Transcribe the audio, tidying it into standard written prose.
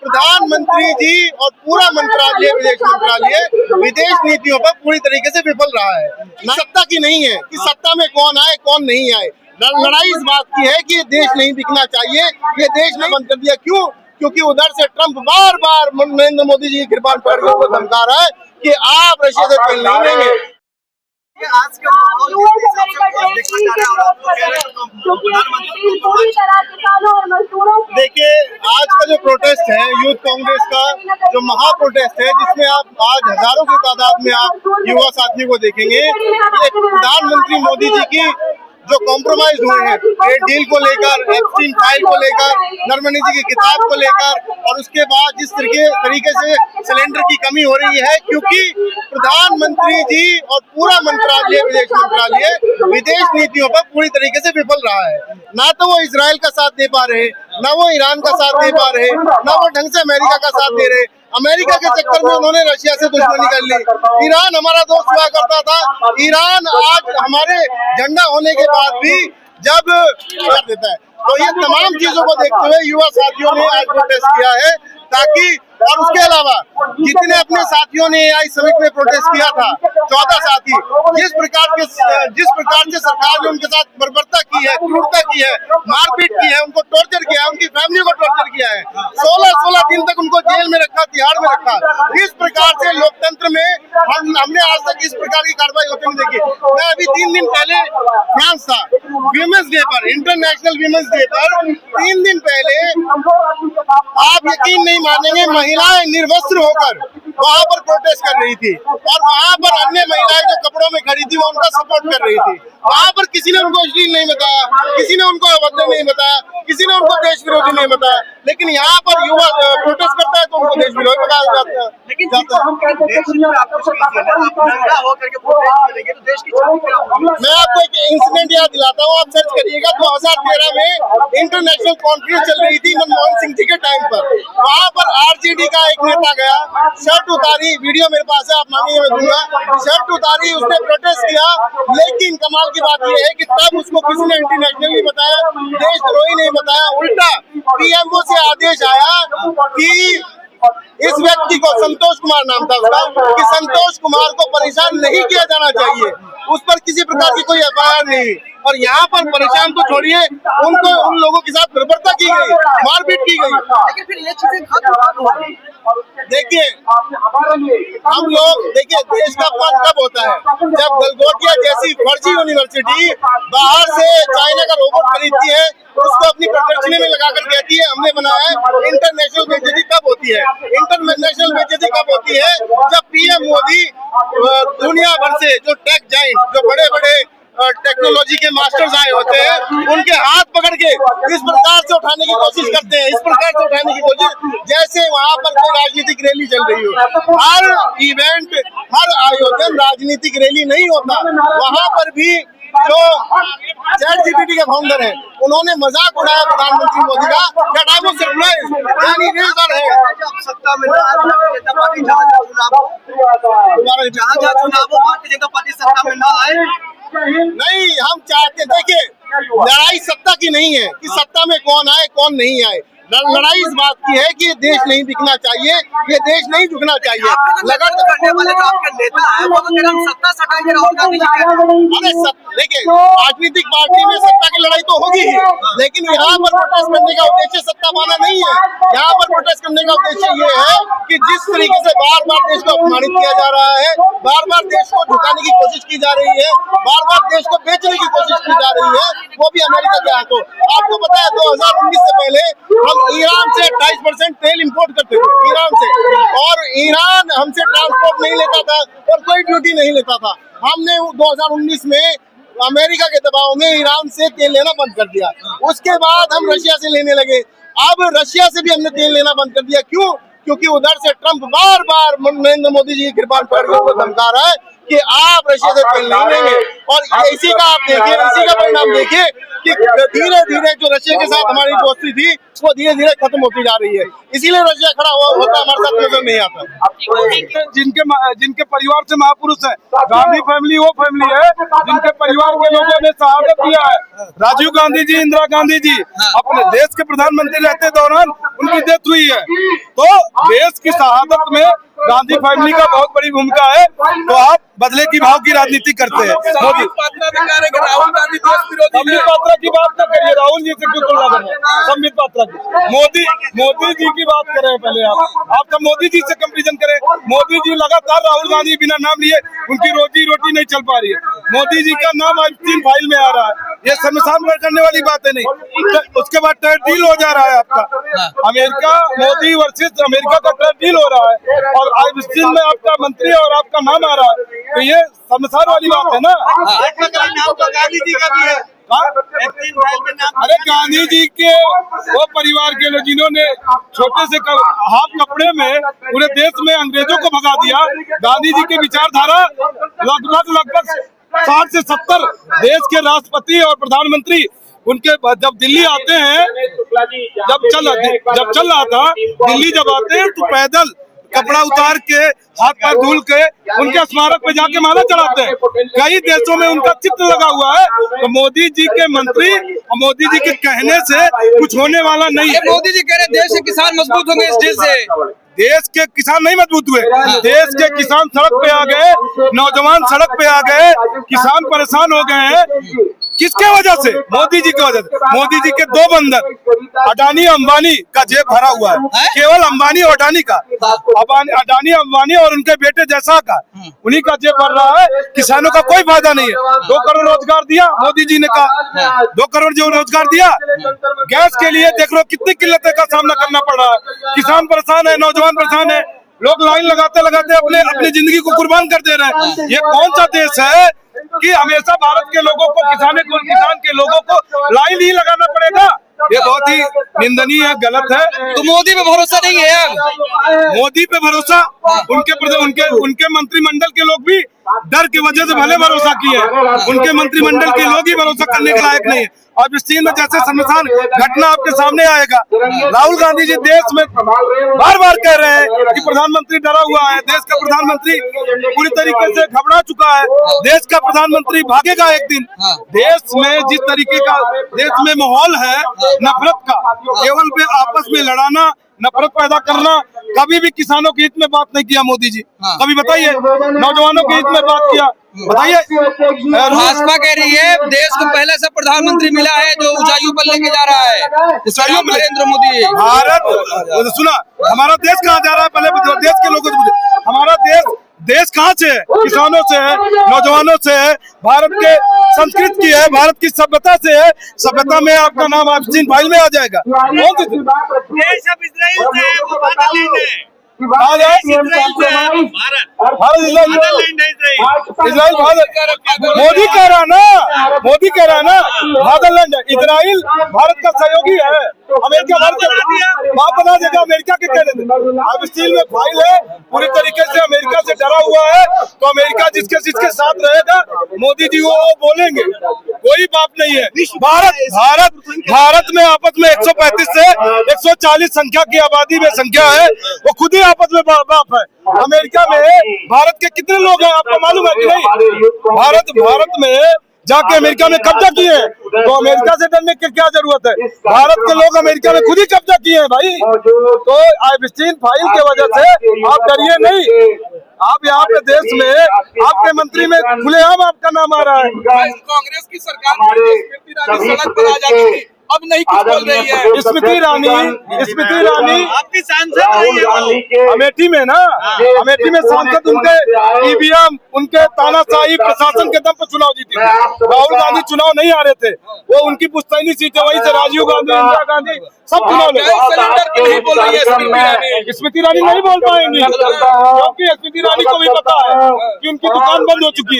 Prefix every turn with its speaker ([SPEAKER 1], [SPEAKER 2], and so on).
[SPEAKER 1] प्रधानमंत्री जी और पूरा मंत्रालय, विदेश मंत्रालय विदेश नीतियों पर पूरी तरीके से विफल रहा है। सत्ता की नहीं है कि सत्ता में कौन आए कौन नहीं आए, लड़ाई इस बात की है कि ये देश नहीं बिकना चाहिए, ये देश नहीं बंद कर दिया। क्यों? क्योंकि उधर से ट्रंप बार बार नरेंद्र मोदी जी की कृपाण पर धमका रहा है कि आप रशिया से तेल नहीं लेंगे।
[SPEAKER 2] आज का माहौल
[SPEAKER 1] देखिए, आज का जो प्रोटेस्ट है यूथ कांग्रेस का, जो महा प्रोटेस्ट है, जिसमें आप आज हजारों की तादाद में आप युवा साथियों को देखेंगे, ये प्रधानमंत्री मोदी जी की जो कॉम्प्रोमाइज हुए हैं ट्रेड डील को लेकर, एप्स्टीन फाइल को लेकर, नरवणे जी की किताब को लेकर, और उसके बाद जिस तरीके से सिलेंडर की कमी हो रही है, क्योंकि प्रधानमंत्री जी और पूरा मंत्रालय, विदेश मंत्रालय विदेश नीतियों पर पूरी तरीके से विफल रहा है। ना तो वो इजराइल का साथ दे पा रहे, ना वो ईरान का साथ दे पा रहे, ना वो ढंग से अमेरिका का साथ दे रहे। अमेरिका के चक्कर में उन्होंने रशिया से दुश्मनी कर ली। ईरान हमारा दोस्त हुआ करता था, ईरान आज हमारे झंडा होने के बाद भी जब कर देता है। तो ये तमाम चीजों को देखते हुए युवा साथियों ने आज प्रोटेस्ट किया है, ताकि और उसके अलावा जितने अपने साथियों ने AI समिट में प्रोटेस्ट किया था, 14 साथी, जिस प्रकार से सरकार ने उनके साथ बर्बरता की है, क्रूरता की है, मारपीट की है, उनको टॉर्चर किया है, उनकी फैमिली को टॉर्चर किया है, 16 दिन तक उनको जेल में रखा, तिहाड़ में रखा। इस प्रकार से लोकतंत्र में हमने आज तक इस प्रकार की कार्रवाई होते नहीं देखी। मैं अभी 3 दिन पहले फ्रांस था, वीमेंस डे पर, इंटरनेशनल वीमेंस डे पर 3 दिन पहले, आप यकीन नहीं मानेंगे, महिलाएं निर्वस्त्र होकर वहां पर प्रोटेस्ट कर रही थी, और वहां पर अन्य महिलाएं जो कपड़ों में खड़ी थी वो उनका सपोर्ट कर रही थी। वहां पर किसी ने उनको अश्लील नहीं बताया, किसी ने उनको अभद्र नहीं बताया, किसी ने उनको देश विरोधी नहीं बताया, लेकिन यहाँ पर युवा प्रोटेस्ट करता है तो उनको देश विरोधी बताया जाता है। मैं आपको एक इंसिडेंट याद दिलाता हूँ, आप सर्च करिएगा। 2013 में इंटरनेशनल कॉन्फ्रेंस चल रही थी मनमोहन सिंह जी के टाइम पर। वहाँ पर RJD का एक नेता गया, शर्ट उतारी, वीडियो मेरे पास है, आप मांगेंगे मैं दूंगा, शर्ट उतारी, उसने प्रोटेस्ट किया। लेकिन कमाल की बात यह है कि तब उसको किसी ने इंटरनेशनल नहीं बताया, देशद्रोही नहीं बताया, उल्टा PMO से आदेश आया कि इस व्यक्ति को, संतोष कुमार नाम था उसका, कि संतोष कुमार को परेशान नहीं किया जाना चाहिए, उस पर किसी प्रकार की कोई FIR नहीं। और यहाँ पर परेशान तो छोड़िए, उनको उन लोगों के साथ बर्बरता की गई, मारपीट की गई।
[SPEAKER 2] लेकिन फिर ये चीजें
[SPEAKER 1] देखिए, हम लोग देखिए, देश का अपमान कब होता है? जब गलगोटिया जैसी फर्जी यूनिवर्सिटी बाहर से चाइना का रोबोट खरीदती है, उसको अपनी प्रदर्शनी में लगाकर कहती है हमने बनाया है। इंटरनेशनल बेइज्जती कब होती है? इंटरनेशनल बेइज्जती कब होती है? जब PM मोदी दुनिया भर से जो टेक जाइंट, जो बड़े बड़े टेक्नोलॉजी के मास्टर्स आए होते हैं, उनके हाथ पकड़ के इस प्रकार से उठाने की कोशिश करते हैं, इस प्रकार से उठाने की कोशिश, जैसे वहाँ पर कोई राजनीतिक रैली चल रही हो। हर इवेंट, हर आयोजन राजनीतिक रैली नहीं होता। वहाँ पर भी जो ChatGPT के फाउंडर हैं, उन्होंने मजाक उड़ाया प्रधानमंत्री मोदी का,
[SPEAKER 2] सत्ता में जनता पार्टी सत्ता में ना आए।
[SPEAKER 1] नहीं, हम चाहते, देखिए, लड़ाई सत्ता की नहीं है कि सत्ता में कौन आए कौन नहीं आए, लड़ाई इस बात की है कि ये देश नहीं बिकना चाहिए, ये देश नहीं झुकना चाहिए।
[SPEAKER 2] करने वाले जो आपके नेता है वो तो हम सत्ता सटाएंगे, राहुल गांधी जी।
[SPEAKER 1] अरे देखिए, राजनीतिक पार्टी में सत्ता की लड़ाई तो होगी ही, लेकिन यहाँ पर प्रोटेस्ट करने का उद्देश्य सत्ता पाना नहीं है। यहाँ पर प्रोटेस्ट करने का उद्देश्य ये है कि जिस तरीके से बार बार देश को अपमानित किया जा रहा है, बार बार देश को झुकाने की कोशिश की जा रही है, बार बार देश को बेचने की कोशिश की जा रही है, वो भी अमेरिका के हाथों। आपको पता है 2019 से पहले हम ईरान से 28% तेल इंपोर्ट करते थे, ईरान से, और ईरान हमसे ट्रांसपोर्ट नहीं लेता था और कोई ड्यूटी नहीं लेता था। हमने 2019 में अमेरिका के दबाव में ईरान से तेल लेना बंद कर दिया। उसके बाद हम रशिया से लेने लगे, अब रशिया से भी हमने तेल लेना बंद कर दिया। क्यों? क्योंकि उधर से ट्रंप बार बार नरेंद्र मोदी जी की कृपाण पर धमका रहा है कि आप रशिया से तेल नहीं लेंगे। और इसी का आप देखिए, इसी का परिणाम देखिए कि धीरे धीरे जो रशिया के साथ हमारी दोस्ती थी वो धीरे धीरे खत्म होती जा रही है। इसीलिए रशिया खड़ा हुआ होता हमारे साथ नजर नहीं आता।
[SPEAKER 3] जिनके परिवार से महापुरुष है, गांधी फैमिली वो फैमिली है जिनके परिवार के लोगों ने शहादत दिया है। राजीव गांधी जी, इंदिरा गांधी जी अपने देश के प्रधानमंत्री रहते दौरान उनकी डेथ हुई है। तो देश की शहादत में गांधी फैमिली का बहुत बड़ी भूमिका है। तो आप बदले की भाव की राजनीति करते हैं। मोदी
[SPEAKER 2] राहुल गांधी देश विरोधी
[SPEAKER 3] संबित पात्रा की बात न करिए, राहुल जी से क्यों तुलना कर रहे हैं संबित पात्रा की? मोदी जी की बात करें पहले आप तो मोदी जी से कंपेरिजन करें। मोदी जी लगातार राहुल गांधी बिना नाम लिए उनकी रोजी रोटी नहीं चल पा रही है। मोदी जी का नाम आज 3 फाइल में आ रहा है, ये शर्मसार करने वाली बात है नहीं। उसके बाद ट्रेड डील हो जा रहा है आपका, अमेरिका मोदी वर्सेस अमेरिका का ट्रेड डील हो रहा है और आज इस चीज में आपका मंत्री और आपका नाम आ रहा है, तो ये शर्मसार वाली बात है ना।
[SPEAKER 2] गांधी जी का भी है।
[SPEAKER 3] अरे गांधी जी के वो परिवार के लोग जिन्होंने छोटे से हाफ कपड़े में पूरे देश में अंग्रेजों को भगा दिया। गांधी जी की विचारधारा लगभग 60 से 70 देश के राष्ट्रपति और प्रधानमंत्री उनके जब दिल्ली आते हैं, जब चल रहा था दिल्ली जब आते हैं तो पैदल कपड़ा उतार के हाथ पैर धुल के उनके स्मारक पे जाके माला चढ़ाते हैं। कई देशों में उनका चित्र लगा हुआ है। तो मोदी जी के मंत्री और मोदी जी के कहने से कुछ होने वाला नहीं है।
[SPEAKER 2] मोदी जी कह रहे देश के किसान मजबूत होंगे इस डील से।
[SPEAKER 3] देश के किसान नहीं मजबूत हुए, देश के किसान सड़क पे आ गए, नौजवान सड़क पे आ गए, किसान परेशान हो गए हैं। किसके वजह से? मोदी जी की वजह से। मोदी जी के 2 बंदर अडानी अंबानी का जेब भरा हुआ है, केवल अंबानी और अडानी का। अडानी अंबानी और उनके बेटे जैसा का, उन्हीं का जेब भर रहा है। किसानों का कोई फायदा नहीं है। 2 करोड़ रोजगार दिया मोदी जी ने कहा, 2 करोड़ जो रोजगार दिया। गैस के लिए देख लो कितनी किल्लतें का सामना करना पड़ रहा है। किसान परेशान है, नौजवान परेशान है, लोग लाइन लगाते लगाते अपनी जिंदगी को कुर्बान कर दे रहे हैं। ये कौन सा देश है कि हमेशा भारत के लोगों को किसान के लोगों को लाइन ही लगाना पड़ेगा? ये बहुत ही निंदनीय है, गलत है।
[SPEAKER 2] तो मोदी पे भरोसा नहीं है।
[SPEAKER 3] मोदी पे भरोसा उनके मंत्रिमंडल के लोग भी डर की वजह से भले भरोसा किए, उनके मंत्रिमंडल के लोग ही भरोसा करने के लायक नहीं है। और इस चीज में जैसे शर्मसार घटना आपके सामने आएगा। राहुल गांधी जी देश में बार बार कह रहे हैं कि प्रधानमंत्री डरा हुआ है, देश का प्रधानमंत्री पूरी तरीके से घबरा चुका है, देश का प्रधानमंत्री भागेगा एक दिन। देश में जिस तरीके का देश में माहौल है नफरत का, केवल आपस में लड़ाना, नफरत पैदा करना, कभी भी किसानों के हित में बात नहीं किया मोदी जी। कभी बताइए नौजवानों के हित में बात किया? बताइए।
[SPEAKER 2] भाजपा कह रही है देश को पहले से प्रधानमंत्री मिला है जो ऊंचाइयों पर लेके जा रहा है,
[SPEAKER 3] ऊंचाइयों में
[SPEAKER 2] नरेंद्र मोदी।
[SPEAKER 3] भारत सुना, हमारा देश कहाँ जा रहा है? पहले देश के लोगों से, हमारा देश कहाँ से है? किसानों से है, नौजवानों से है, भारत के संस्कृति की है, भारत की सभ्यता से है। सभ्यता में आपका नाम आप 3 फाइल में आ जाएगा। मोदी कह रहा ना, फादरलैंड है। इजराइल भारत का सहयोगी है, अमेरिका भारत का बना देगा, अमेरिका के कहने से। अब स्टील में फाइल है, पूरी तरीके से अमेरिका से डरा हुआ है। तो अमेरिका जिसके साथ रहेगा मोदी जी वो बोलेंगे, कोई बाप नहीं है। भारत में आपस में 135 से 140 संख्या की आबादी में संख्या है, वो खुद ही आपस में बाप है। अमेरिका में भारत के कितने लोग हैं आपको मालूम है कि नहीं? भारत में जाके अमेरिका में कब्जा किए हैं, तो अमेरिका से डरने की क्या जरूरत है? भारत के लोग अमेरिका में खुद ही कब्जा किए हैं भाई। तो आइंस्टीन फाइल की वजह से आप डरिए नहीं। आप यहाँ पे देश में आपके मंत्री में खुलेआम आपका नाम आ रहा है।
[SPEAKER 2] कांग्रेस की सरकार सड़क पर आ जाती थी, अब नहीं कुछ बोल रही है।
[SPEAKER 3] स्मृति ईरानी
[SPEAKER 2] आपकी सांसद
[SPEAKER 3] अमेठी में ना, अमेठी में सांसद उनके ईवीएम, उनके तानाशाही प्रशासन के दम पर चुनाव जीती थी। राहुल गांधी चुनाव नहीं आ रहे थे, वो उनकी पुश्तैनी सीट है, वहीं से राजीव गांधी, इंदिरा गांधी सब चुनाव लड़े। स्मृति ईरानी नहीं बोल पाएंगी क्योंकि स्मृति ईरानी को भी पता है कि उनकी दुकान बंद हो चुकी है।